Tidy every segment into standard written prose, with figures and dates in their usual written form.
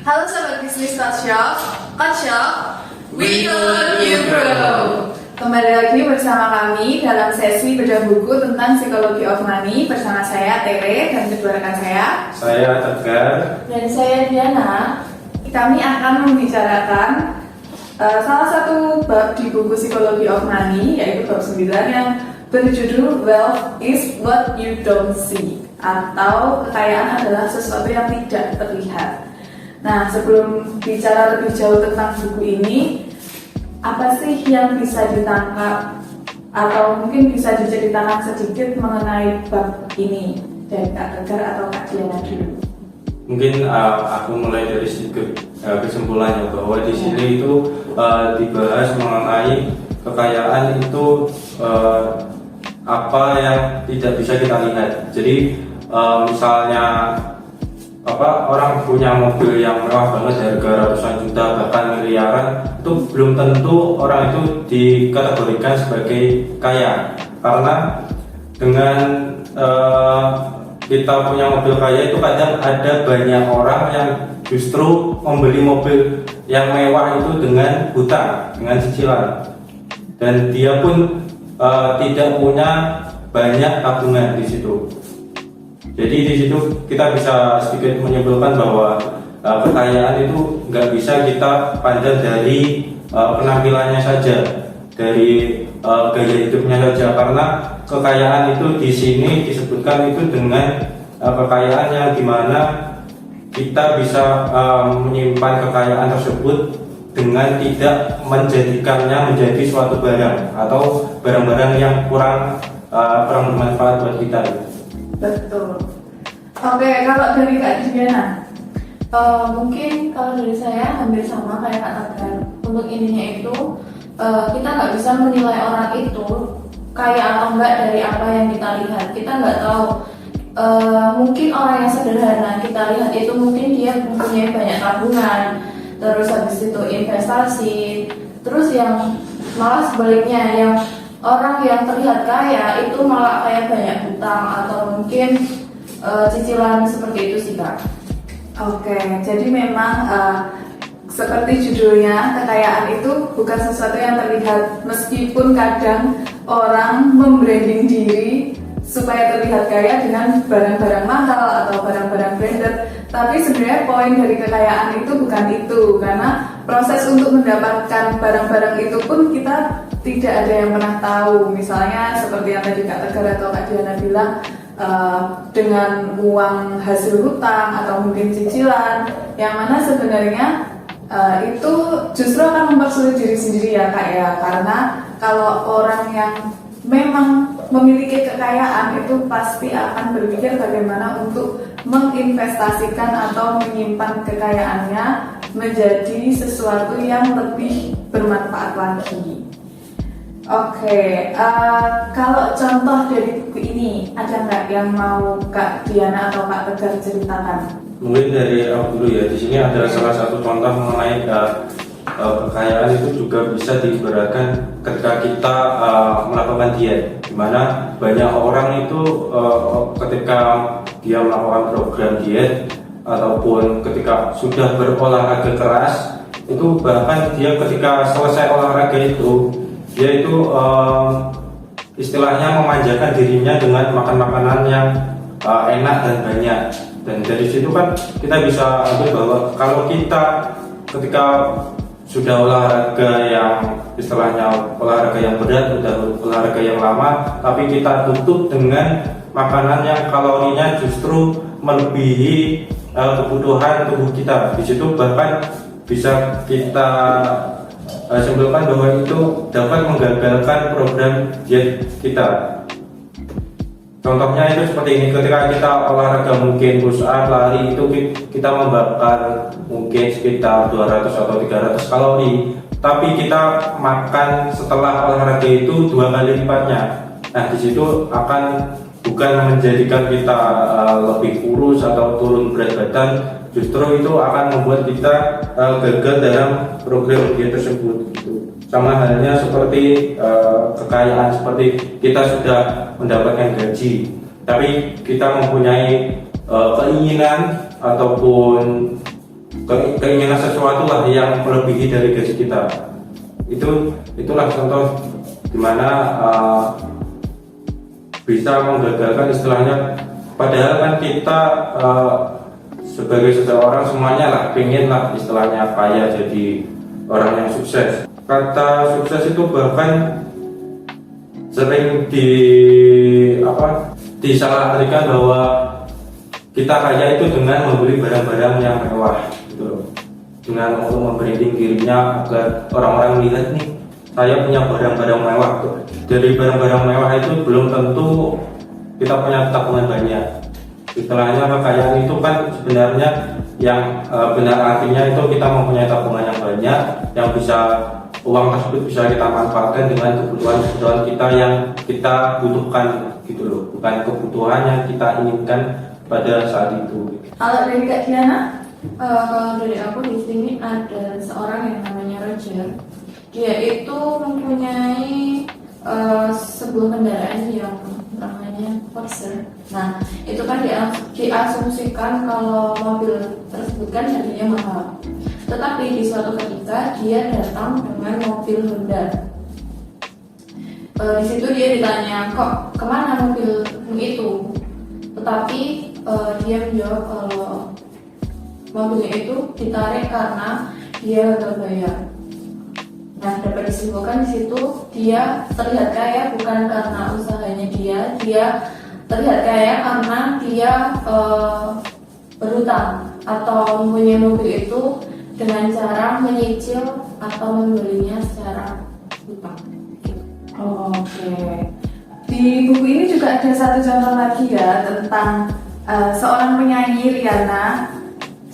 Halo Sobat Bisnis Talkshop, we could improve. Kembali lagi bersama kami dalam sesi bedah buku tentang Psychology of Money bersama saya Tere dan kedua rekan saya Tegar dan saya Diana. Kami akan membicarakan salah satu bab di buku Psychology of Money, yaitu bab 9 yang berjudul Wealth is what you don't see, atau kekayaan adalah sesuatu yang tidak terlihat. Nah, sebelum bicara lebih jauh tentang buku ini, apa sih yang bisa ditangkap atau mungkin bisa diceritakan sedikit mengenai bab ini dari Kak Tegar atau Kak Diana dulu? Mungkin aku mulai dari sedikit kesimpulannya bahwa di sini itu dibahas mengenai kekayaan itu apa yang tidak bisa kita lihat. Jadi misalnya orang punya mobil yang mewah banget harga ratusan juta bahkan miliaran, itu belum tentu orang itu dikategorikan sebagai kaya, karena dengan kita punya mobil kaya itu kadang ada banyak orang yang justru membeli mobil yang mewah itu dengan hutang, dengan cicilan, dan dia pun tidak punya banyak tabungan di situ. Jadi di situ kita bisa sedikit menyimpulkan bahwa kekayaan itu nggak bisa kita pandang dari penampilannya saja, dari gaya hidupnya saja, karena kekayaan itu di sini disebutkan itu dengan kekayaan yang dimana kita bisa menyimpan kekayaan tersebut dengan tidak menjadikannya menjadi suatu barang atau barang-barang yang kurang bermanfaat buat kita. Betul. Oke, kalau dari Kak Diana, mungkin kalau dari saya hampir sama kayak Kak Tegar. Untuk ininya itu kita nggak bisa menilai orang itu kaya atau enggak dari apa yang kita lihat. Kita nggak tahu. Mungkin orang yang sederhana kita lihat itu mungkin dia mempunyai banyak tabungan, terus habis itu investasi, terus yang malah sebaliknya, yang orang yang terlihat kaya itu malah kayak banyak hutang atau mungkin cicilan seperti itu sih Kak. Oke, jadi memang seperti judulnya, kekayaan itu bukan sesuatu yang terlihat, meskipun kadang orang membranding diri supaya terlihat kaya dengan barang-barang mahal atau barang-barang branded. Tapi sebenarnya poin dari kekayaan itu bukan itu, karena proses untuk mendapatkan barang-barang itu pun kita tidak ada yang pernah tahu. Misalnya seperti yang tadi Kak Tegar atau Kak Diana bilang, dengan uang hasil hutang atau mungkin cicilan, yang mana sebenarnya itu justru akan mempersulit diri sendiri ya Kak ya, karena kalau orang yang memang memiliki kekayaan itu pasti akan berpikir bagaimana untuk menginvestasikan atau menyimpan kekayaannya menjadi sesuatu yang lebih bermanfaat lagi. Oke, kalau contoh dari buku ini ada nggak yang mau Kak Diana atau Kak Tegar ceritakan? Mungkin dari aku dulu ya. Di sini ada salah satu contoh mengenai kekayaan itu juga bisa diibaratkan ketika kita melakukan diet, dimana banyak orang itu ketika dia melakukan program diet ataupun ketika sudah berolahraga keras, itu bahkan dia ketika selesai olahraga itu dia itu istilahnya memanjakan dirinya dengan makan makanan yang enak dan banyak. Dan dari situ kan kita bisa ambil bahwa kalau kita ketika sudah olahraga yang istilahnya olahraga yang berat, sudah olahraga yang lama, tapi kita tutup dengan makanan yang kalorinya justru melebihi kebutuhan tubuh kita. Di situ bahkan bisa kita simpulkan bahwa itu dapat menggagalkan program diet kita. Contohnya itu seperti ini, ketika kita olahraga mungkin push up, lari, itu kita membakar mungkin sekitar 200 atau 300 kalori, tapi kita makan setelah olahraga itu 2 kali lipatnya. Nah, di situ akan bukan menjadikan kita lebih kurus atau turun berat badan, justru itu akan membuat kita gagal dalam program diet tersebut gitu. Sama halnya seperti kekayaan, seperti kita sudah mendapatkan gaji, tapi kita mempunyai keinginan ataupun keinginan sesuatu lah yang melebihi dari gaji kita. Itulah contoh dimana bisa menggagalkan istilahnya. Padahal kan kita sebagai seseorang semuanya lah pengen lah istilahnya kaya, jadi orang yang sukses. Kata sukses itu bahkan sering disalahartikan bahwa kita kaya itu dengan membeli barang-barang yang mewah gitu loh. Dengan untuk membranding dirinya agar orang-orang melihat nih, saya punya barang-barang mewah tuh. Dari barang-barang mewah itu belum tentu kita punya tabungan banyak. Istilahnya kekayaan itu kan sebenarnya yang benar artinya itu kita mempunyai tabungan yang banyak, yang bisa uang tersebut bisa kita manfaatkan dengan kebutuhan-kebutuhan kita yang kita butuhkan gitu loh, bukan kebutuhan yang kita inginkan pada saat itu. Kalau dari Kak Diana, kalau dari aku di sini ada seorang yang namanya Roger. Dia itu mempunyai sebuah kendaraan yang namanya Porsche. Nah, itu kan diasumsikan kalau mobil tersebut kan harganya mahal. Tetapi di suatu ketika dia datang dengan mobil Honda. Di situ dia ditanya, kok kemana mobilmu itu? Tetapi dia menjawab kalau mobilnya itu ditarik karena dia gagal bayar. Nah, dapat disimpulkan di situ dia terlihat kaya bukan karena usahanya dia terlihat kaya karena dia berhutang atau mempunyai mobil itu dengan cara menyicil atau membelinya secara hutang. Oke. Di buku ini juga ada satu contoh lagi ya tentang seorang penyanyi Rihanna.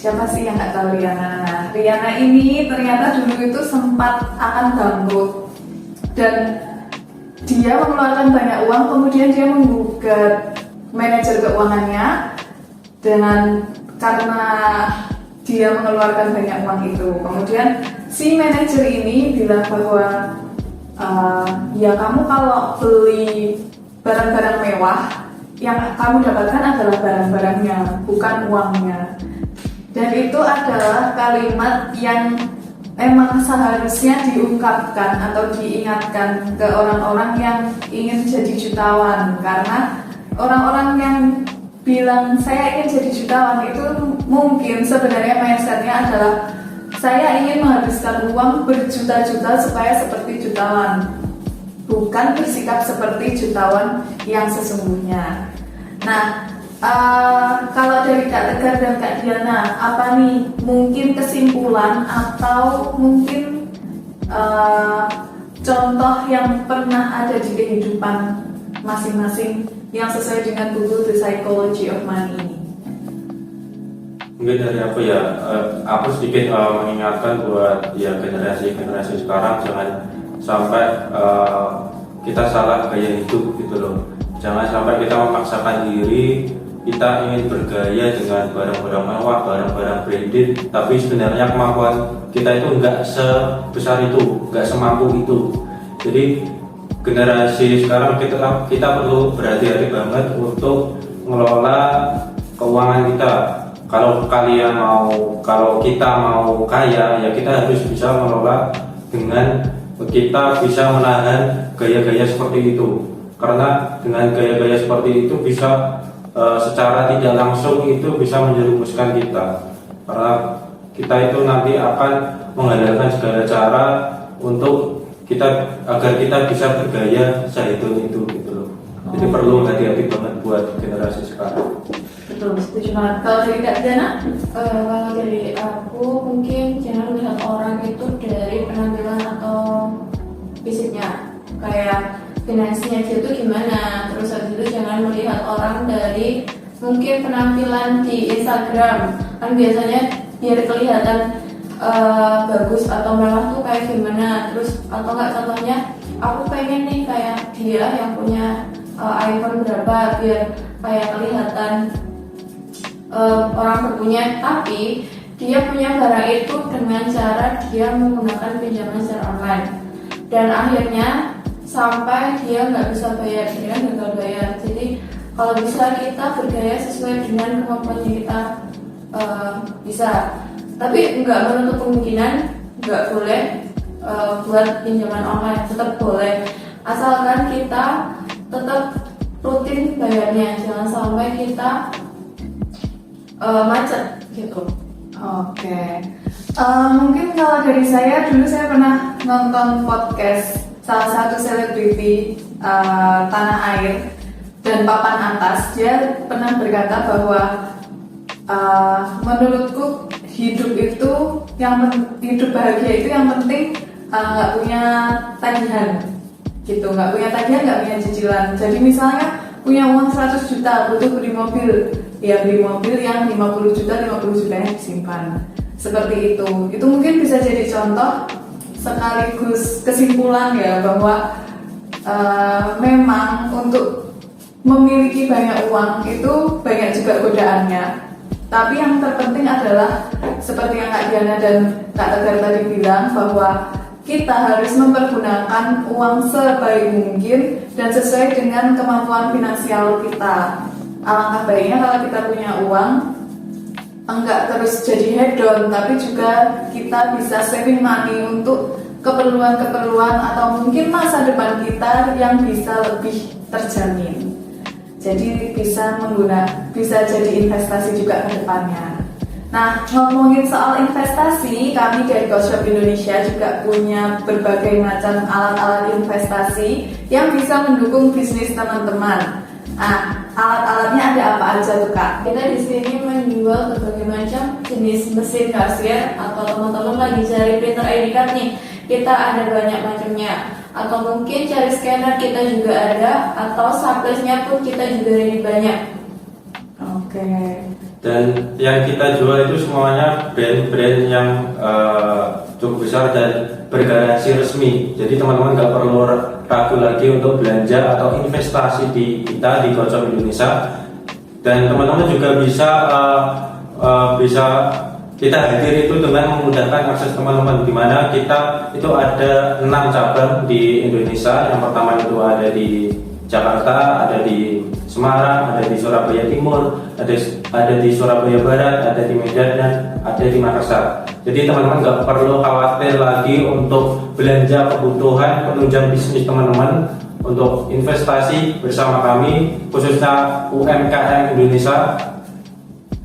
Siapa sih yang nggak tahu Rihanna? Nah, Rihanna ini ternyata dulu itu sempat akan bangkrut dan dia mengeluarkan banyak uang, kemudian dia menggugat manajer keuangannya karena dia mengeluarkan banyak uang itu. Kemudian si manajer ini bilang bahwa ya kamu kalau beli barang-barang mewah yang kamu dapatkan adalah barang-barangnya, bukan uangnya. Dan itu adalah kalimat yang emang seharusnya diungkapkan atau diingatkan ke orang-orang yang ingin jadi jutawan. Karena orang-orang yang bilang saya ingin jadi jutawan itu mungkin sebenarnya mindsetnya adalah saya ingin menghabiskan uang berjuta-juta supaya seperti jutawan, bukan bersikap seperti jutawan yang sesungguhnya. Nah, kalau dari Kak Tegar dan Kak Diana, apa nih mungkin kesimpulan atau mungkin contoh yang pernah ada di kehidupan masing-masing yang sesuai dengan buku The Psychology of Money ini? Mungkin dari aku ya, aku sedikit mengingatkan buat ya generasi sekarang, jangan sampai kita salah gaya hidup gitu loh. Jangan sampai kita memaksakan diri kita ingin bergaya dengan barang-barang mewah, barang-barang branded, tapi sebenarnya kemampuan kita itu nggak sebesar itu, nggak semampu itu. Jadi generasi sekarang kita perlu berhati-hati banget untuk mengelola keuangan kita. Kalau kita mau kaya, ya kita harus bisa mengelola dengan kita bisa menahan gaya-gaya seperti itu. Karena dengan gaya-gaya seperti itu bisa secara tidak langsung itu bisa menjerumuskan kita, karena kita itu nanti akan mengandalkan segala cara untuk agar kita bisa bergaya sehidun itu gitu loh. Jadi perlu hati-hati banget buat generasi sekarang. Betul, setuju banget. Kalau dari Kak Diana, kalau dari aku mungkin jangan melihat orang itu dari penampilan atau fisiknya, kayak finansinya dia itu gimana. Terus habis itu jangan melihat orang dari mungkin penampilan di Instagram, kan biasanya biar kelihatan bagus atau mewah tuh kayak gimana. Terus atau enggak, contohnya aku pengen nih kayak dia yang punya iPhone berapa biar kayak kelihatan orang berpunya, tapi dia punya barang itu dengan cara dia menggunakan pinjaman secara online dan akhirnya sampai dia nggak bisa bayar, dia gagal bayar. Jadi kalau bisa kita bergaya sesuai dengan kemampuan yang kita bisa. Tapi nggak menutup kemungkinan nggak boleh buat pinjaman online, tetap boleh asalkan kita tetap rutin bayarnya, jangan sampai kita macet gitu. Oke. Mungkin kalau dari saya, dulu saya pernah nonton podcast salah satu selebriti tanah air dan papan atas. Dia pernah berkata bahwa menurutku hidup bahagia itu yang penting nggak punya tagihan gitu, nggak punya tagihan, nggak punya cicilan. Jadi misalnya punya uang 100 juta, butuh beli mobil, ya beli mobil yang 50 juta yang disimpan. Seperti itu mungkin bisa jadi contoh sekaligus kesimpulan ya, bahwa memang untuk memiliki banyak uang itu banyak juga godaannya. Tapi yang terpenting adalah seperti yang Kak Diana dan Kak Tegar tadi bilang, bahwa kita harus mempergunakan uang sebaik mungkin dan sesuai dengan kemampuan finansial kita. Alangkah baiknya kalau kita punya uang, enggak terus jadi hedon, tapi juga kita bisa saving money untuk keperluan-keperluan atau mungkin masa depan kita yang bisa lebih terjamin. Jadi bisa jadi investasi juga ke depannya. Nah, ngomongin soal investasi, kami dari Goshop Indonesia juga punya berbagai macam alat-alat investasi yang bisa mendukung bisnis teman-teman. Nah, alat-alatnya ada apa aja tuh Kak? Kita di sini menjual berbagai macam jenis mesin kasir, atau teman-teman lagi cari printer ID card nih, kita ada banyak macamnya. Atau mungkin cari scanner, kita juga ada, atau suplesnya pun kita juga ada banyak. Oke. Dan yang kita jual itu semuanya brand-brand yang cukup besar dan bergaransi resmi. Jadi teman-teman nggak perlu ragu lagi untuk belanja atau investasi di kita di Goshop Indonesia. Dan teman-teman juga bisa kita hadir itu dengan memudahkan akses teman-teman, di mana kita itu ada 6 cabang di Indonesia. Yang pertama itu ada di Jakarta, ada di Semarang, ada di Surabaya Timur, ada di Surabaya Barat, ada di Medan, dan ada di Makassar. Jadi teman-teman nggak perlu khawatir lagi untuk belanja kebutuhan penunjang bisnis teman-teman untuk investasi bersama kami, khususnya UMKM Indonesia.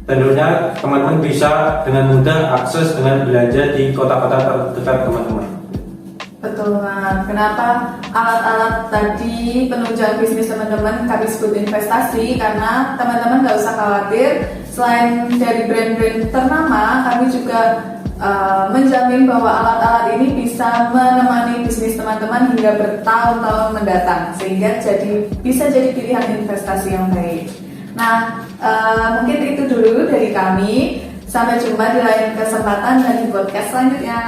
Tentunya teman-teman bisa dengan mudah akses dengan belanja di kota-kota terdekat teman-teman. Betul banget. Kenapa alat-alat tadi penunjang bisnis teman-teman kami sebut investasi? Karena teman-teman nggak usah khawatir. Selain dari brand-brand ternama, kami juga menjamin bahwa alat-alat ini bisa menemani bisnis teman-teman hingga bertahun-tahun mendatang, sehingga bisa jadi pilihan investasi yang baik. Nah, mungkin itu dulu dari kami. Sampai jumpa di lain kesempatan dan di podcast selanjutnya.